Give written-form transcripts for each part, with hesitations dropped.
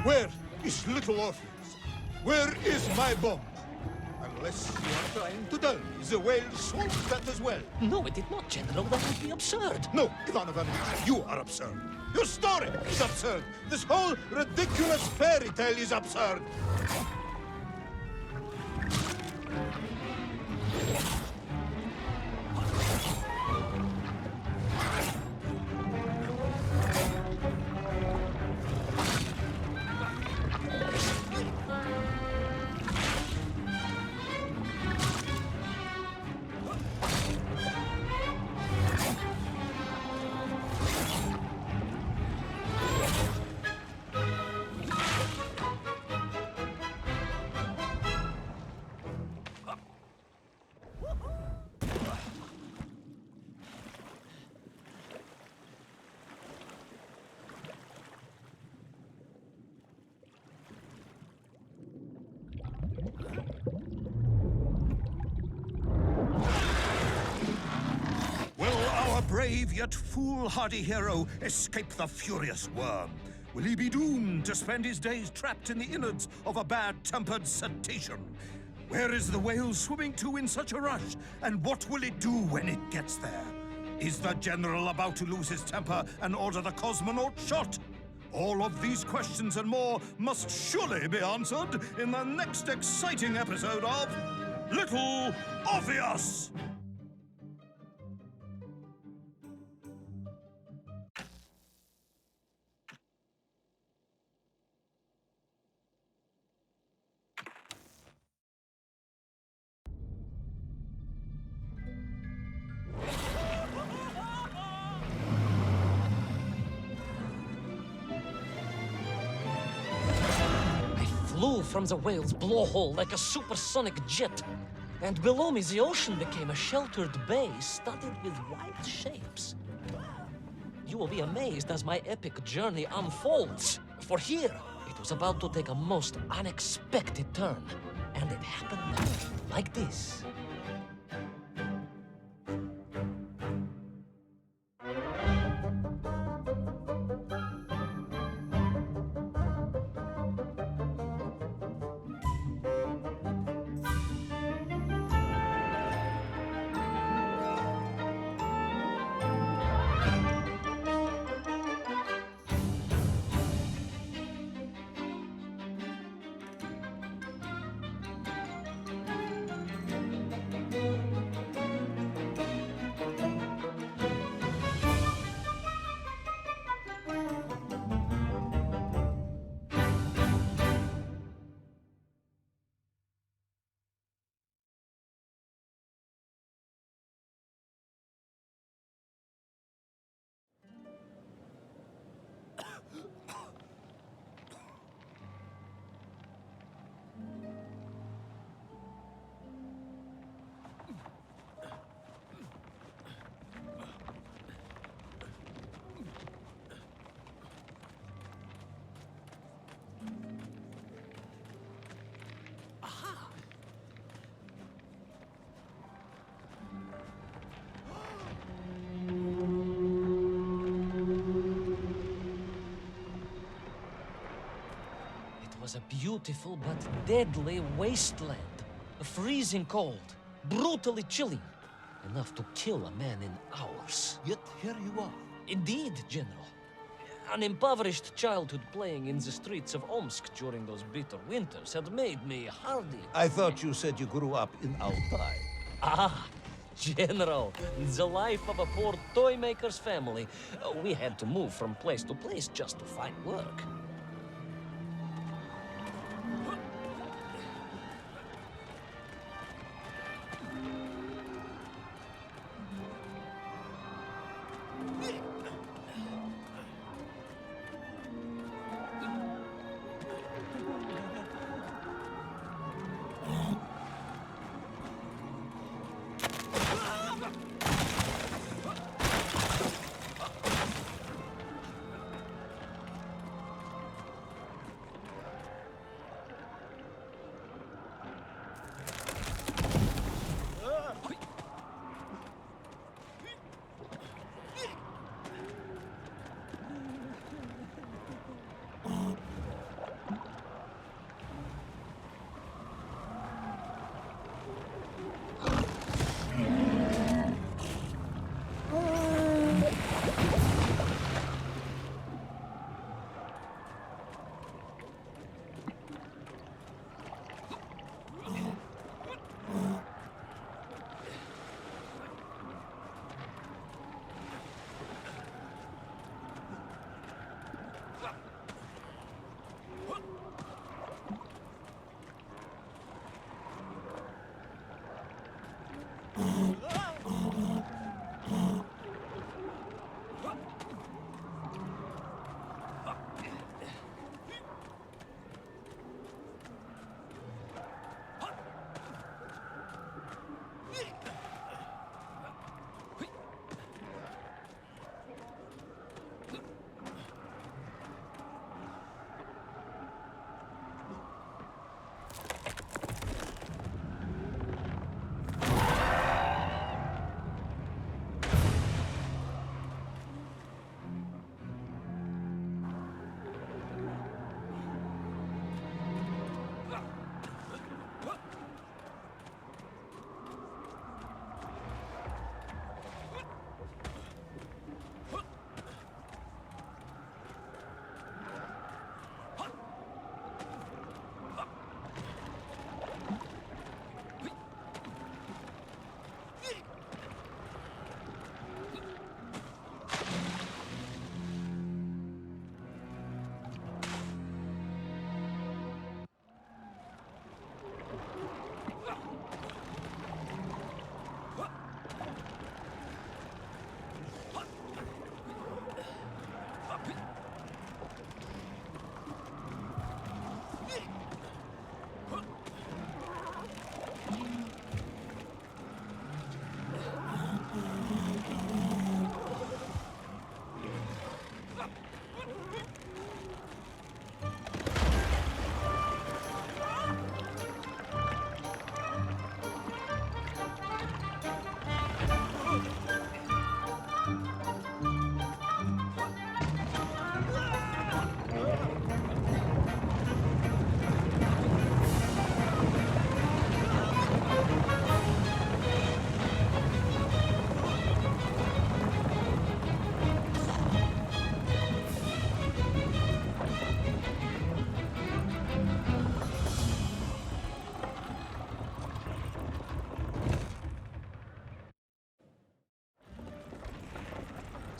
Where is little Orpheus? Where is my bomb? Unless you are trying to tell me the whale swallowed that as well. No, it did not, General. That would be absurd. No, Ivanov, you are absurd. Your story is absurd. This whole ridiculous fairy tale is absurd. Brave yet foolhardy hero escape the furious worm? Will he be doomed to spend his days trapped in the innards of a bad-tempered cetacean? Where is the whale swimming to in such a rush? And what will it do when it gets there? Is the general about to lose his temper and order the cosmonaut shot? All of these questions and more must surely be answered in the next exciting episode of Little Orpheus! Flew from the whale's blowhole like a supersonic jet. And below me, the ocean became a sheltered bay studded with wild shapes. You will be amazed as my epic journey unfolds. For here, it was about to take a most unexpected turn. And it happened like this. It was a beautiful but deadly wasteland. Freezing cold, brutally chilling, enough to kill a man in hours. Yet here you are. Indeed, General. An impoverished childhood playing in the streets of Omsk during those bitter winters had made me hardy. I thought you said you grew up in Altai. Ah, General, the life of a poor toy maker's family. We had to move from place to place just to find work.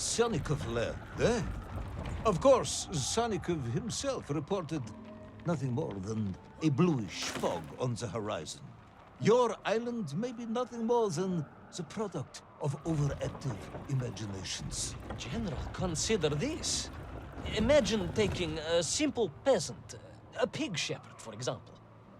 Sanikov land, eh? Of course, Sanikov himself reported nothing more than a bluish fog on the horizon. Your island may be nothing more than the product of overactive imaginations. General, consider this. Imagine taking a simple peasant, a pig shepherd, for example,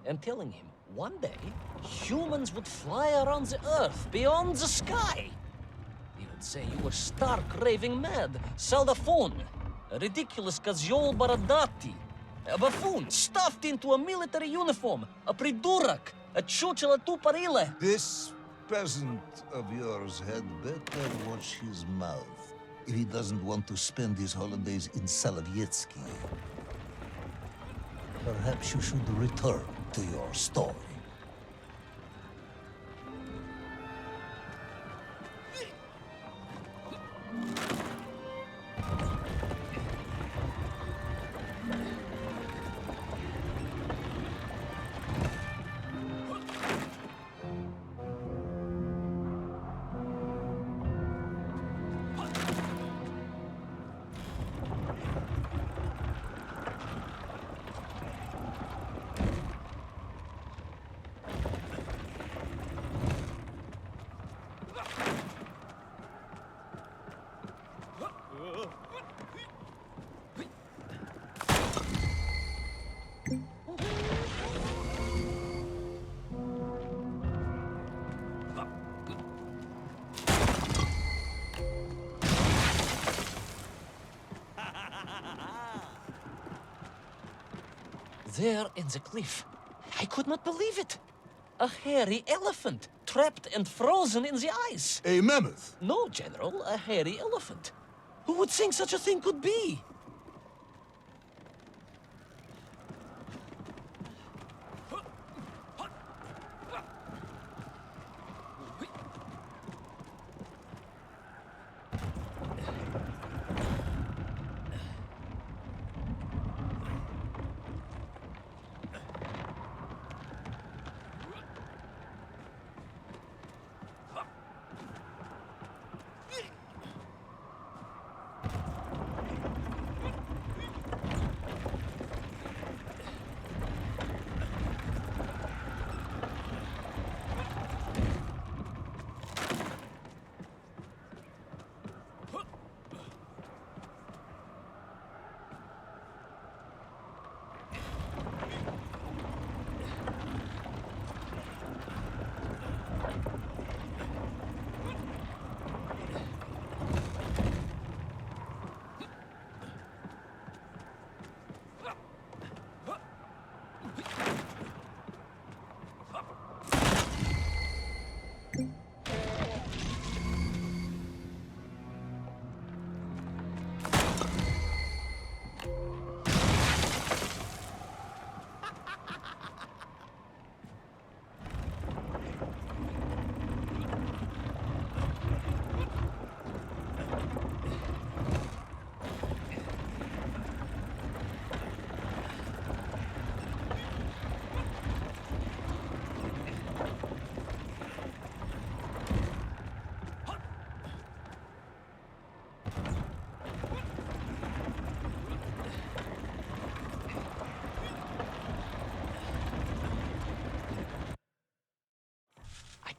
and telling him one day humans would fly around the earth beyond the sky. He would say you were stark raving mad, Saldaphone, a ridiculous Kazyol Baradati, a buffoon stuffed into a military uniform, a pridurak, a chuchela tuparile. This peasant of yours had better watch his mouth if he doesn't want to spend his holidays in Solovyetsky. Perhaps you should return to your story. There in the cliff, I could not believe it. A hairy elephant, trapped and frozen in the ice. A mammoth. No, General, a hairy elephant. Who would think such a thing could be?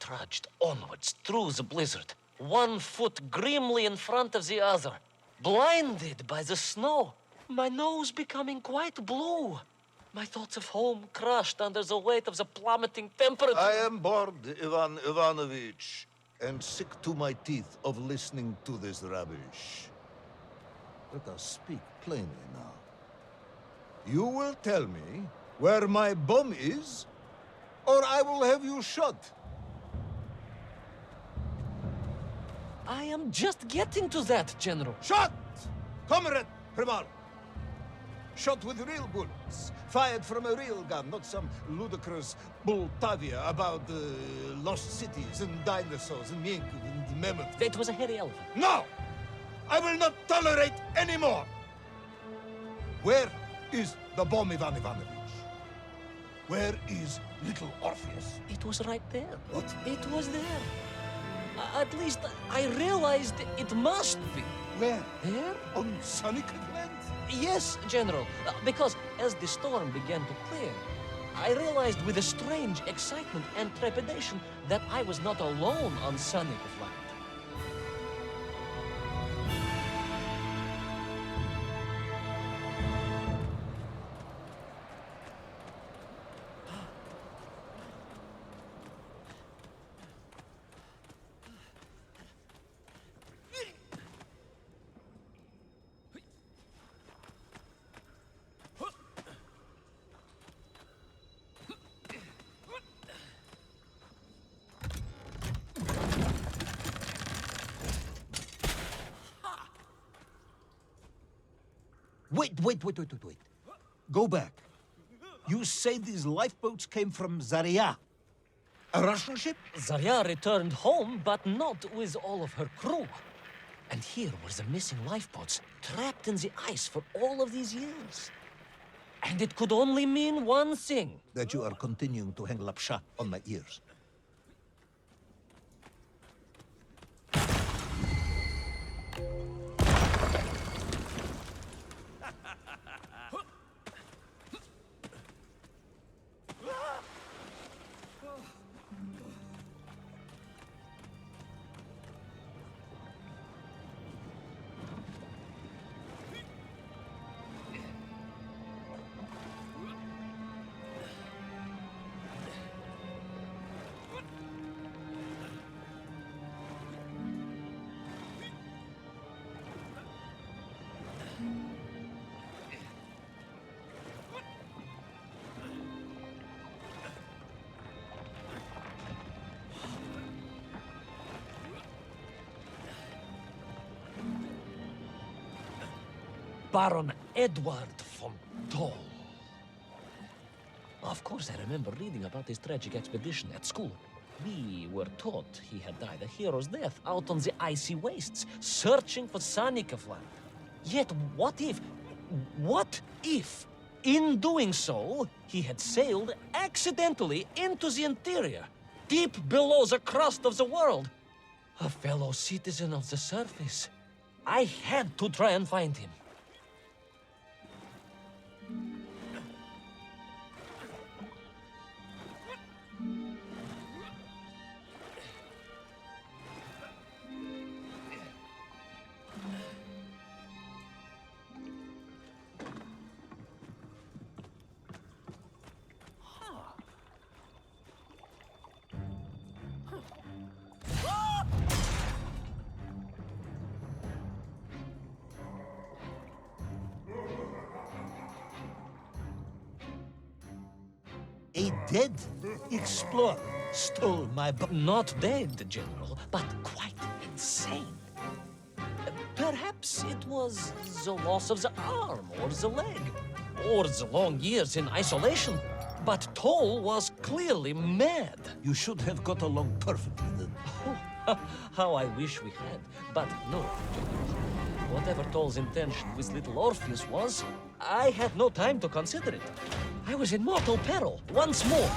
Trudged onwards through the blizzard, one foot grimly in front of the other, blinded by the snow, my nose becoming quite blue, my thoughts of home crushed under the weight of the plummeting temperature. I am bored, Ivan Ivanovich, and sick to my teeth of listening to this rubbish. Let us speak plainly now. You will tell me where my bomb is, or I will have you shot. I am just getting to that, General. Shot! Comrade Primal! Shot with real bullets, fired from a real gun, not some ludicrous Bultavia about lost cities and dinosaurs and mink and mammoth. It was a hairy elephant. No! I will not tolerate any more! Where is the bomb, Ivan Ivanovich? Where is little Orpheus? It was right there. What? It was there. At least I realized it must be. Where? There? On Sonic Land? Yes, General. Because as the storm began to clear, I realized with a strange excitement and trepidation that I was not alone on Sonic Land. Wait. Go back. You say these lifeboats came from Zarya? A Russian ship? Zarya returned home, but not with all of her crew. And here were the missing lifeboats, trapped in the ice for all of these years. And it could only mean one thing. That you are continuing to hang lapsha on my ears. Baron Edward von Toll. Of course, I remember reading about this tragic expedition at school. We were taught he had died a hero's death out on the icy wastes, searching for Sanikavland. Yet what if, in doing so, he had sailed accidentally into the interior, deep below the crust of the world? A fellow citizen of the surface. I had to try and find him. A dead explorer stole my Not dead, General, but quite insane. Perhaps it was the loss of the arm or the leg, or the long years in isolation. But Toll was clearly mad. You should have got along perfectly then. How I wish we had. But no, General. Whatever Toll's intention with little Orpheus was, I had no time to consider it. I was in mortal peril once more.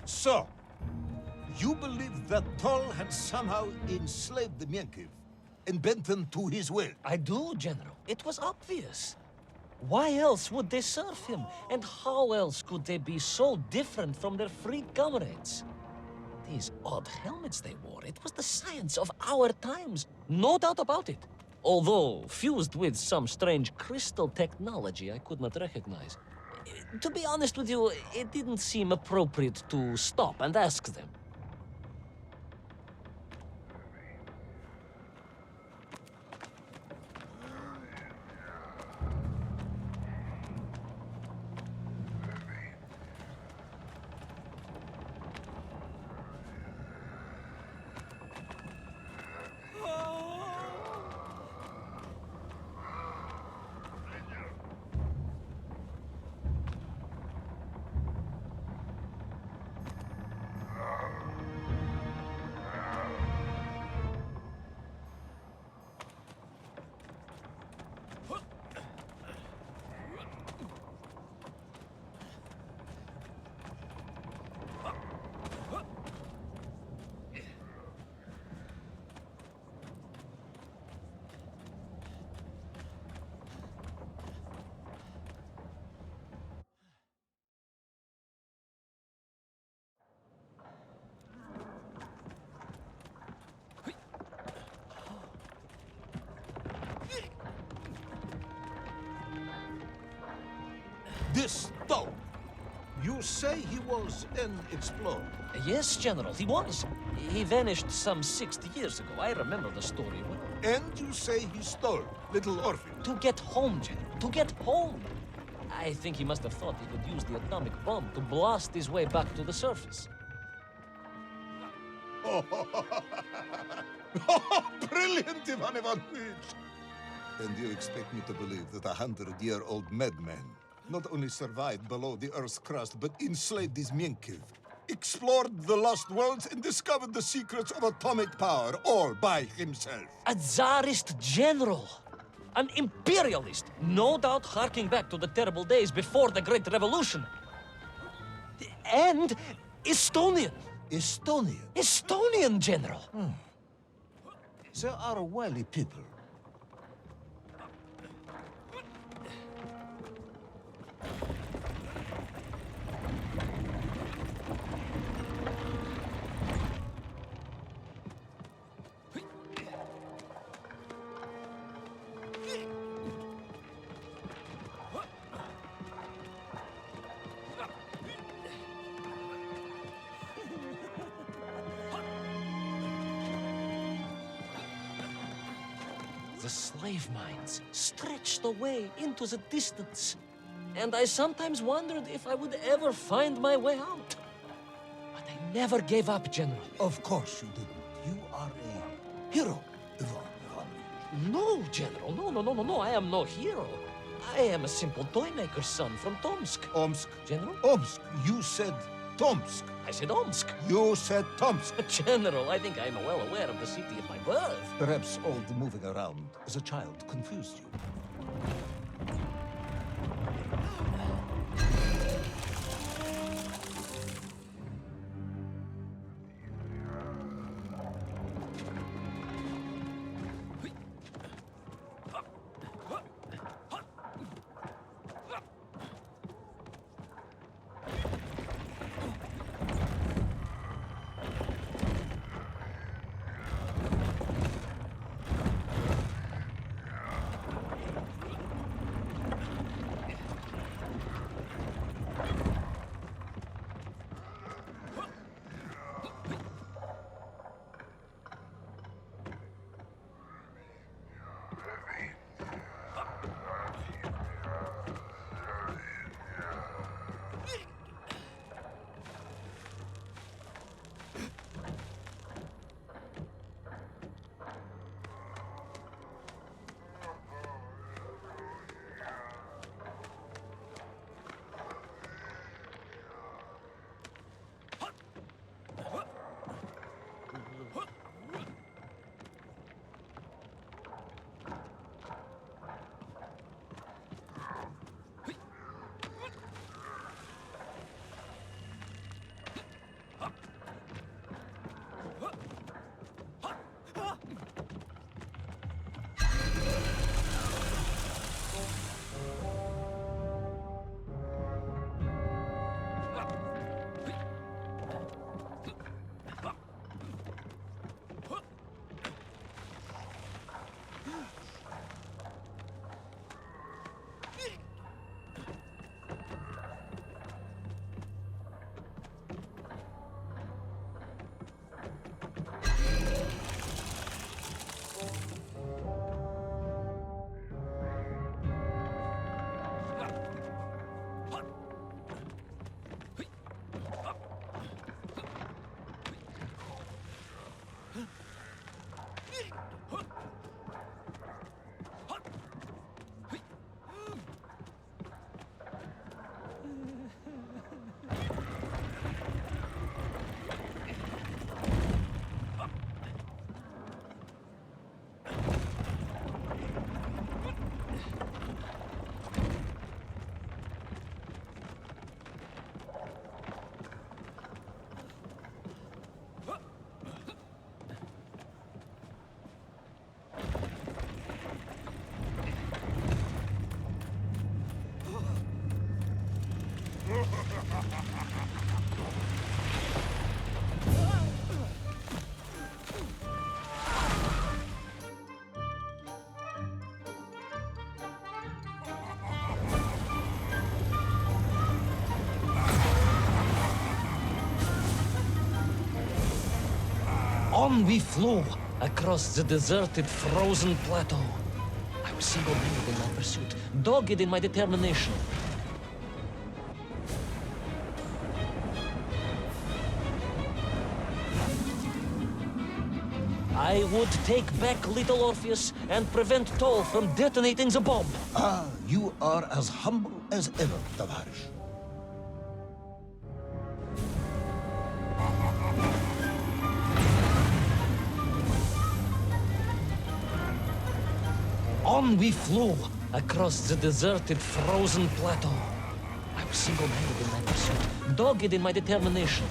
So, you believe that Toll had somehow enslaved the Mienkiv and bent them to his will? I do, General. It was obvious. Why else would they serve him? And how else could they be so different from their free comrades? These odd helmets they wore, it was the science of our times. No doubt about it. Although fused with some strange crystal technology I could not recognize. To be honest with you, it didn't seem appropriate to stop and ask them. This Tau, you say he was an explorer? Yes, General, he was. He vanished some 60 years ago. I remember the story well. And you say he stole little Orpheus? To get home, General, to get home. I think he must have thought he could use the atomic bomb to blast his way back to the surface. Brilliant, Ivanovich! And you expect me to believe that a 100-year-old madman not only survived below the Earth's crust, but enslaved his Mienkiv, explored the lost worlds, and discovered the secrets of atomic power, all by himself? A Tsarist general! An imperialist! No doubt harking back to the terrible days before the Great Revolution. And Estonian! Estonian? Estonian, General! They are wily people. The slave mines stretched away into the distance. And I sometimes wondered if I would ever find my way out. But I never gave up, General. Of course you didn't. You are a hero, Ivan Ivanovich. No, General. No. I am no hero. I am a simple toymaker's son from Tomsk. Omsk. General? Omsk. You said Tomsk. I said Omsk. You said Tomsk. General, I think I am well aware of the city of my birth. Perhaps all the moving around as a child confused you. On we flew across the deserted, frozen plateau. I was single-minded in my pursuit, dogged in my determination. I would take back little Orpheus and prevent Toll from detonating the bomb. Ah, you are as humble as ever, Tavarish. On we flew across the deserted, frozen plateau. I was single-minded in my pursuit, dogged in my determination.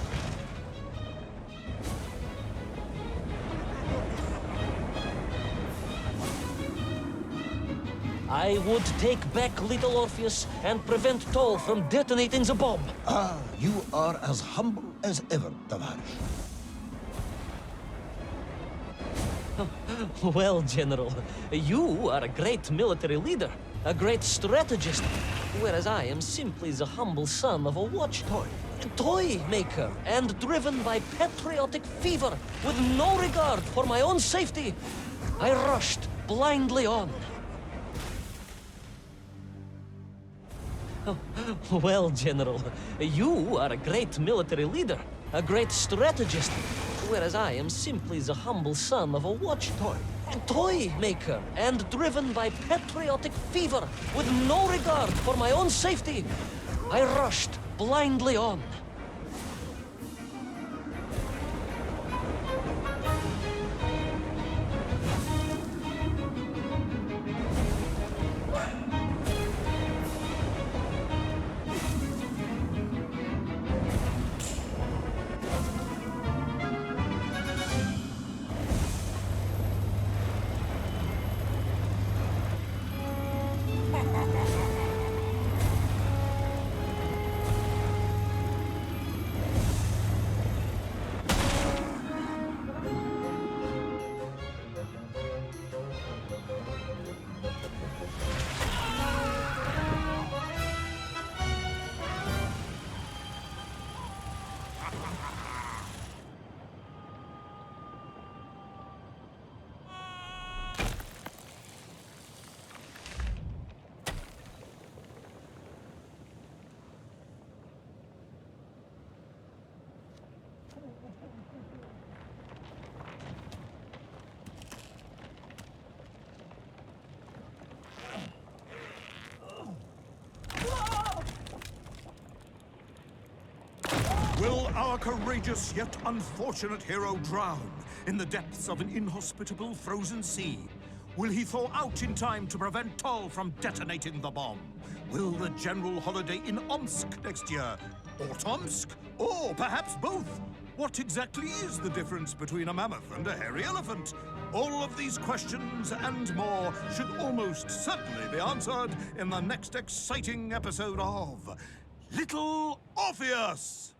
I would take back little Orpheus and prevent Toll from detonating the bomb. Ah, you are as humble as ever, Tavarish. Well, General, you are a great military leader, a great strategist, whereas I am simply the humble son of a watch toy maker, and driven by patriotic fever, with no regard for my own safety. I rushed blindly on. Well, General, you are a great military leader, a great strategist, whereas I am simply the humble son of a watch toy maker, and driven by patriotic fever, with no regard for my own safety. I rushed blindly on. Will our courageous yet unfortunate hero drown in the depths of an inhospitable frozen sea? Will he thaw out in time to prevent Toll from detonating the bomb? Will the general holiday in Omsk next year? Or Tomsk? Or perhaps both? What exactly is the difference between a mammoth and a hairy elephant? All of these questions and more should almost certainly be answered in the next exciting episode of Little Orpheus!